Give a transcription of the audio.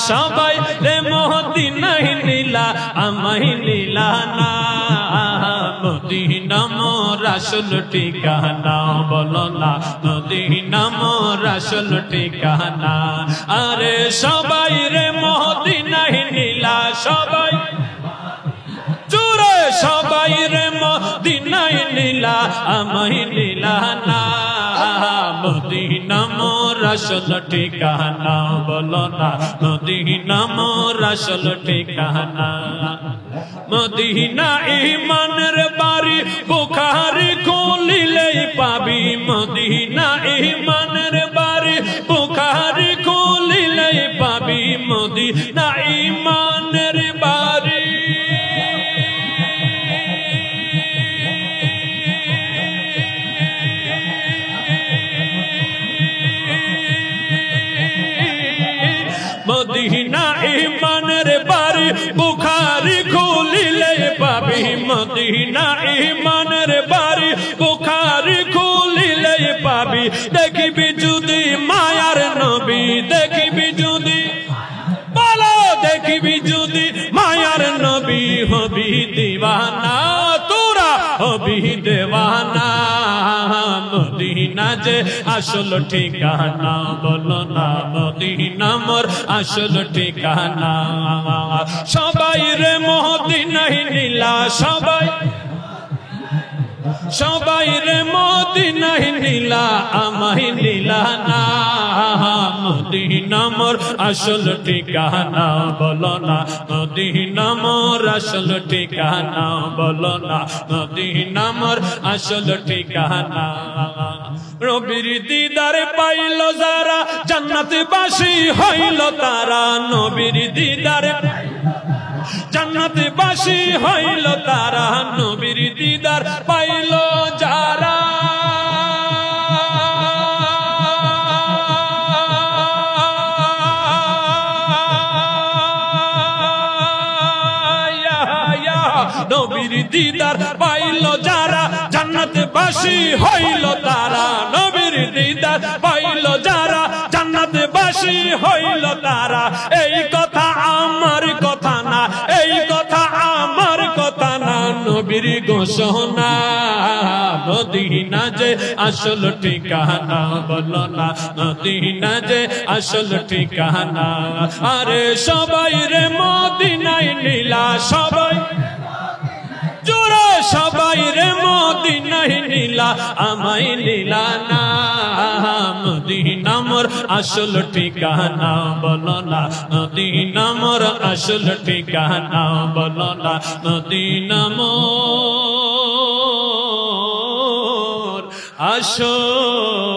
সবাই রে মদিনায় নীলা আমায় নীলা না মদিনা মোর আসল ঠিকানা বলো না মদিনা মোর আসল ঠিকানা আরে সবাই রে মদিনায় নীলা সবাই জোরে সবাই রে মদিনায় নীলা আমায় নীলা না মদিনা মোর আসল ঠিকানা বলো না মদিনা মোর আসল ঠিকানা মদিনা ইমানের বাড়ি বুখারী খুলিলেই পাবি মদিনা ইমানের বাড়ি বুখারী খুলিলেই পাবি মদিনা ইমানের বাড়ি মদিনা ইমানের বাড়ি বুখারী খুলিলে পাবি মদিনা ইমানের বাড়ি বুখারী খুলিলে পাবি দেখিবি যদি মায়ার নবী দেখিবি যদি বলো দেখিবি যদি মায়ার নবী হবি দিওয়ানা তোরা হবি দেওয়ানা মদিনা যে আসল ঠিকানা বলো না মদিনা মোর আসল ঠিকানা সবাই রে মদিনায় নীলা সবাই সবাই রে মদিনায় নীলা আমায় নীলা না মদিনা মোর আসল ঠিকানা বলো না মদিনা মোর আসল ঠিকানা বলো না মদিনা মোর আসল ঠিকানা নবীর দিদার পাইল যারা জান্নাতবাসী হইল তারা নবীর দিদার জান্নাতবাসী হইল তারা নবীর দিদার পাইল যারা নবীর দিদার পাইল যারা জান্নাতবাসী হইল তারা নবীর দিদার পাইল যারা জান্নাতবাসী হইল তারা এই কথা আমার কথা না এই কথা আমার কথা না নবীর ঘোষণা মদিনা যে আসল ঠিকানা বলো না মদিনা যে আসল ঠিকানা আরে সবাই রে মদিনায় নীলা সবাই জোরে সবাই রে মদিনায় নীলা আমায় নীলা না মদিনা মোর আসল ঠিকানা বলো না মদিনা মোর আসল ঠিকানা বলো না মদিনা মোর আসল